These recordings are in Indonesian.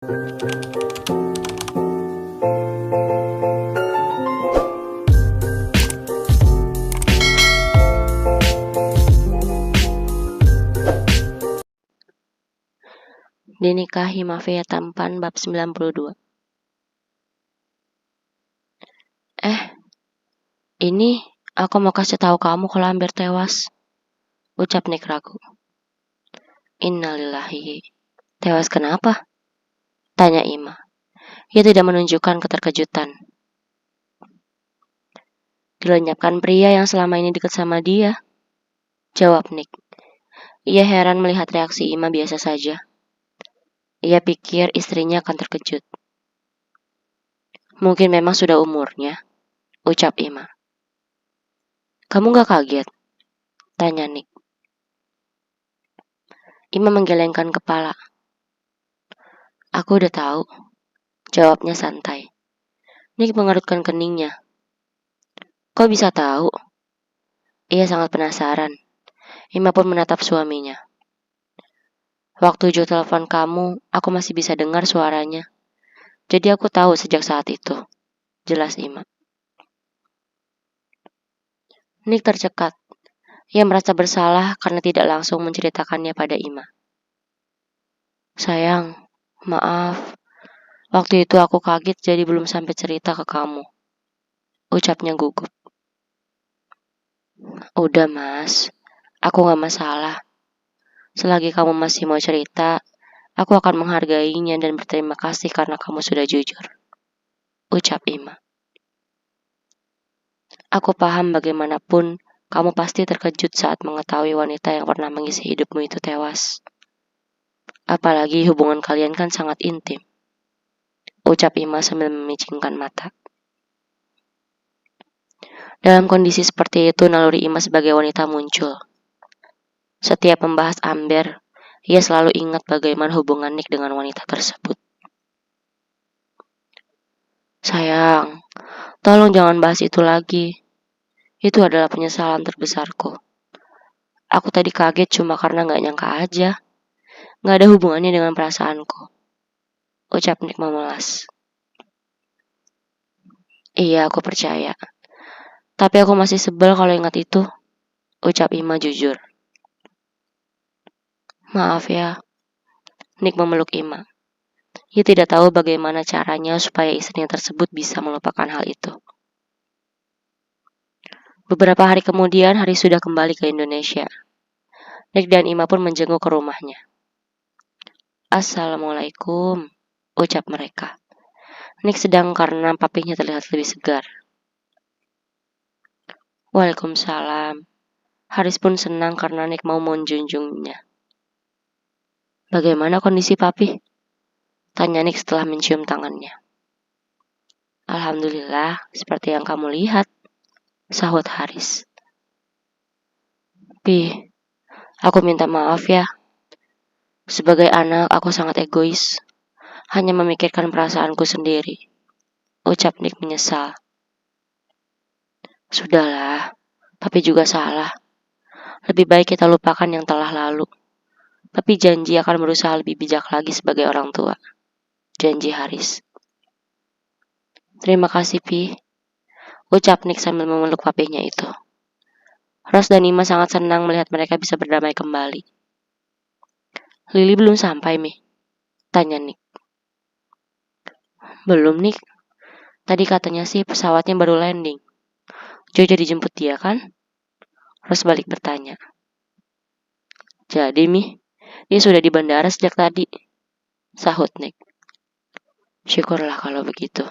Dinikahi Mafia Tampan bab 92. Ini aku mau kasih tahu kamu kalau Amber tewas, ucap Nick ragu. Innalillahi. Tewas kenapa? Tanya Ima. Ia tidak menunjukkan keterkejutan. Dilenyapkan pria yang selama ini dekat sama dia, jawab Nick. Ia heran melihat reaksi Ima biasa saja. Ia pikir istrinya akan terkejut. Mungkin memang sudah umurnya, ucap Ima. Kamu gak kaget? Tanya Nick. Ima menggelengkan kepala. Aku udah tahu, jawabnya santai. Nick mengerutkan keningnya. Kok bisa tahu? Ia sangat penasaran. Ima pun menatap suaminya. Waktu Jo telepon kamu, aku masih bisa dengar suaranya. Jadi aku tahu sejak saat itu, jelas Ima. Nick tercekat. Ia merasa bersalah karena tidak langsung menceritakannya pada Ima. Sayang, maaf. Waktu itu aku kaget jadi belum sampai cerita ke kamu. Ucapnya gugup. Udah mas, aku gak masalah. Selagi kamu masih mau cerita, aku akan menghargainya dan berterima kasih karena kamu sudah jujur. Ucap Ima. Aku paham bagaimanapun kamu pasti terkejut saat mengetahui wanita yang pernah mengisi hidupmu itu tewas. Apalagi hubungan kalian kan sangat intim. Ucap Ima sambil memicingkan mata. Dalam kondisi seperti itu, naluri Ima sebagai wanita muncul. Setiap membahas Amber, ia selalu ingat bagaimana hubungan Nick dengan wanita tersebut. Sayang, tolong jangan bahas itu lagi. Itu adalah penyesalan terbesarku. Aku tadi kaget cuma karena gak nyangka aja. Gak ada hubungannya dengan perasaanku. Ucap Nick memelas. Iya, aku percaya. Tapi aku masih sebel kalau ingat itu. Ucap Ima jujur. Maaf ya. Nick memeluk Ima. Ia tidak tahu bagaimana caranya supaya istrinya tersebut bisa melupakan hal itu. Beberapa hari kemudian, Hari sudah kembali ke Indonesia. Nick dan Ima pun menjenguk ke rumahnya. Assalamualaikum, ucap mereka. Nick sedang karena papinya terlihat lebih segar. Waalaikumsalam. Haris pun senang karena Nick mau menjunjungnya. Bagaimana kondisi papi? Tanya Nick setelah mencium tangannya. Alhamdulillah, seperti yang kamu lihat, sahut Haris. Pi, aku minta maaf ya. Sebagai anak, aku sangat egois. Hanya memikirkan perasaanku sendiri. Ucap Nick menyesal. Sudahlah, papi juga salah. Lebih baik kita lupakan yang telah lalu. Papi janji akan berusaha lebih bijak lagi sebagai orang tua. Janji Haris. Terima kasih, Pi. Ucap Nick sambil memeluk papinya itu. Ros dan Ima sangat senang melihat mereka bisa berdamai kembali. Lily belum sampai, Mi? Tanya Nick. Belum, Nick. Tadi katanya sih pesawatnya baru landing. Jo jadi jemput dia kan? Ros balik bertanya. Jadi, Mi, dia sudah di bandara sejak tadi. Sahut Nick. Syukurlah kalau begitu.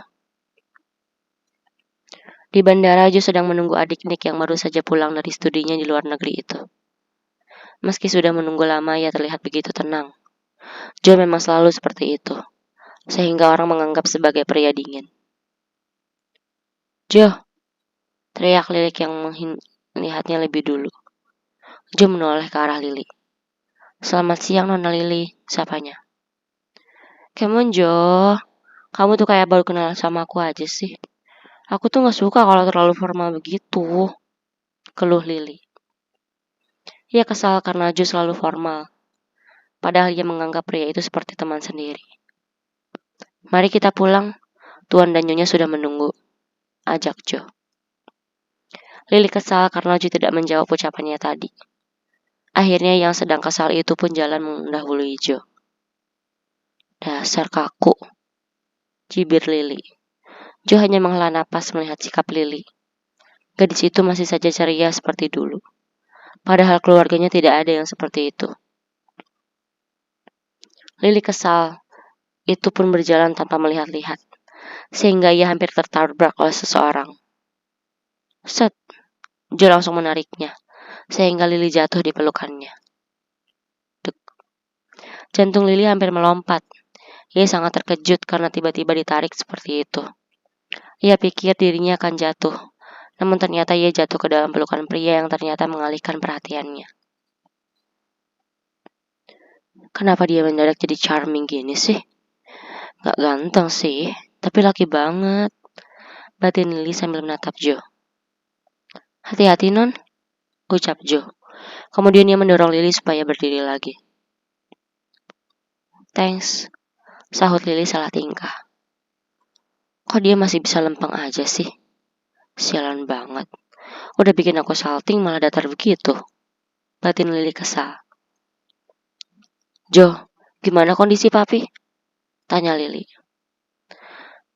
Di bandara, Jo sedang menunggu adik Nick yang baru saja pulang dari studinya di luar negeri itu. Meski sudah menunggu lama, ia terlihat begitu tenang. Jo memang selalu seperti itu, sehingga orang menganggap sebagai pria dingin. Jo, teriak Lilik yang melihatnya lebih dulu. Jo menoleh ke arah Lili. Selamat siang Nona Lili, sapanya. Come on Jo, kamu tuh kayak baru kenal sama aku aja sih. Aku tuh gak suka kalau terlalu formal begitu, keluh Lili. Ia kesal karena Jo selalu formal, padahal ia menganggap pria itu seperti teman sendiri. Mari kita pulang, Tuan dan Nyonya sudah menunggu, ajak Jo. Lily kesal karena Jo tidak menjawab ucapannya tadi. Akhirnya yang sedang kesal itu pun jalan mendahului Jo. Dasar kaku, cibir Lily. Jo hanya menghela napas melihat sikap Lily. Gadis itu masih saja ceria seperti dulu. Padahal keluarganya tidak ada yang seperti itu. Lily kesal, itu pun berjalan tanpa melihat-lihat, sehingga ia hampir tertabrak oleh seseorang. Set, Jo langsung menariknya, sehingga Lily jatuh di pelukannya. Dek. Jantung Lily hampir melompat. Ia sangat terkejut karena tiba-tiba ditarik seperti itu. Ia pikir dirinya akan jatuh, namun ternyata ia jatuh ke dalam pelukan pria yang ternyata mengalihkan perhatiannya. Kenapa dia mendadak jadi charming gini sih? Gak ganteng sih, tapi laki banget, batin Lily sambil menatap Jo. Hati-hati non, ucap Jo. Kemudian ia mendorong Lily supaya berdiri lagi. Thanks, sahut Lily salah tingkah. Kok dia masih bisa lempeng aja sih? Sialan banget. Udah bikin aku salting malah datar begitu. Batin Lily kesal. Jo, gimana kondisi papi? Tanya Lily.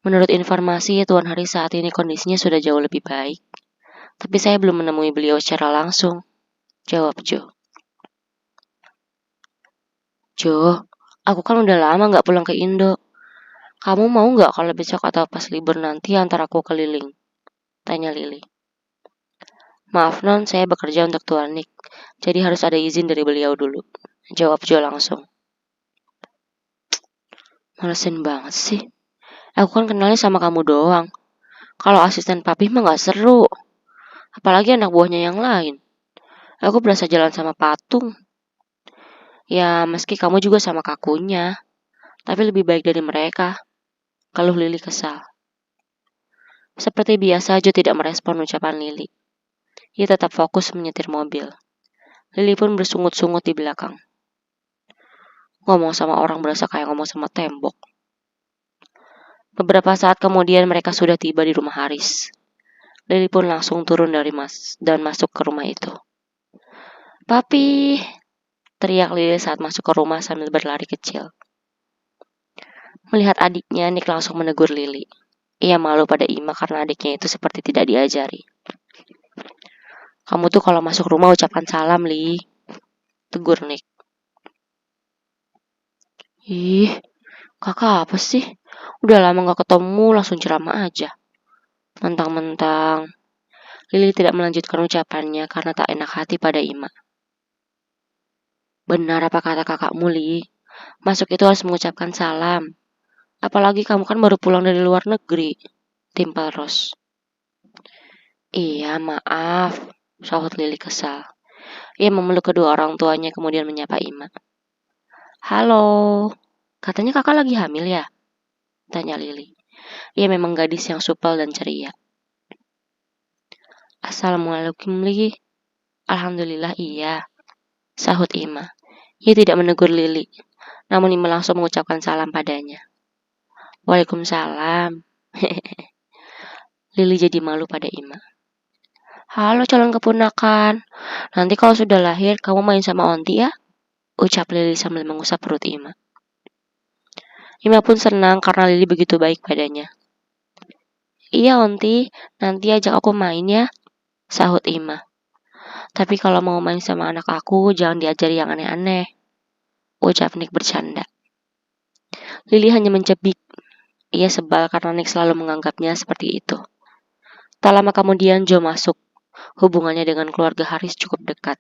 Menurut informasi, Tuan Hari saat ini kondisinya sudah jauh lebih baik. Tapi saya belum menemui beliau secara langsung, jawab Jo. Jo, aku kan udah lama gak pulang ke Indo. Kamu mau gak kalau besok atau pas libur nanti antar aku keliling? Tanya Lily. Maaf non, saya bekerja untuk Tuan Nick, jadi harus ada izin dari beliau dulu, jawab Jo langsung. Malesin banget sih. Aku kan kenalnya sama kamu doang. Kalau asisten papi mah gak seru. Apalagi anak buahnya yang lain. Aku berasa jalan sama patung. Ya, meski kamu juga sama kakunya, tapi lebih baik dari mereka. Kalau Lily kesal. Seperti biasa, Jo tidak merespon ucapan Lily. Ia tetap fokus menyetir mobil. Lily pun bersungut-sungut di belakang. Ngomong sama orang berasa kayak ngomong sama tembok. Beberapa saat kemudian mereka sudah tiba di rumah Haris. Lily pun langsung turun dari dan masuk ke rumah itu. Papi, teriak Lily saat masuk ke rumah sambil berlari kecil. Melihat adiknya, Nick langsung menegur Lily. Ia malu pada Ima karena adiknya itu seperti tidak diajari. Kamu tuh kalau masuk rumah ucapan salam, Li. Tegur Nick. Ih, kakak apa sih? Udah lama gak ketemu, langsung ceramah aja. Mentang-mentang Lily tidak melanjutkan ucapannya karena tak enak hati pada Ima. Benar apa kata kakakmu, Li? Masuk itu harus mengucapkan salam. Apalagi kamu kan baru pulang dari luar negeri. Timpal Ros. Iya, maaf, sahut Lily kesal. Ia memeluk kedua orang tuanya kemudian menyapa Ima. Halo, katanya kakak lagi hamil ya? Tanya Lily. Ia memang gadis yang supel dan ceria. Assalamualaikum Li. Alhamdulillah iya, sahut Ima. Ia tidak menegur Lily, namun Ima langsung mengucapkan salam padanya. Waalaikumsalam. Lily jadi malu pada Ima. Halo calon keponakan, nanti kalau sudah lahir kamu main sama Onti ya? Ucap Lily sambil mengusap perut Ima. Ima pun senang karena Lily begitu baik padanya. Iya Onti, nanti ajak aku main ya, sahut Ima. Tapi kalau mau main sama anak aku, jangan diajari yang aneh-aneh, ucap Nick bercanda. Lily hanya mencebik. Ia sebal karena Nick selalu menganggapnya seperti itu. Tak lama kemudian Jo masuk. Hubungannya dengan keluarga Haris cukup dekat,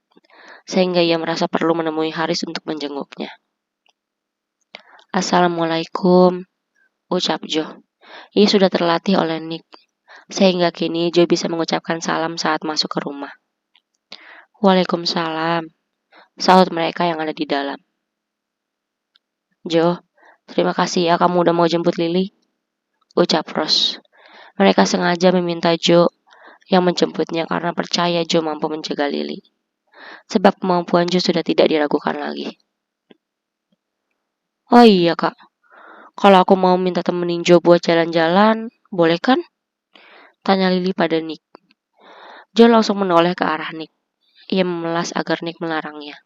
sehingga ia merasa perlu menemui Haris untuk menjenguknya. Assalamualaikum, ucap Jo. Ia sudah terlatih oleh Nick, sehingga kini Jo bisa mengucapkan salam saat masuk ke rumah. Waalaikumsalam, sahut mereka yang ada di dalam. Jo, terima kasih ya kamu udah mau jemput Lily, ucap Ros. Mereka sengaja meminta Jo yang menjemputnya karena percaya Jo mampu menjaga Lily. Sebab kemampuan Jo sudah tidak diragukan lagi. Oh iya kak, Kalau aku mau minta temenin Jo buat jalan-jalan, boleh kan? Tanya Lily pada Nick. Jo langsung menoleh ke arah Nick. Ia memelas agar Nick melarangnya.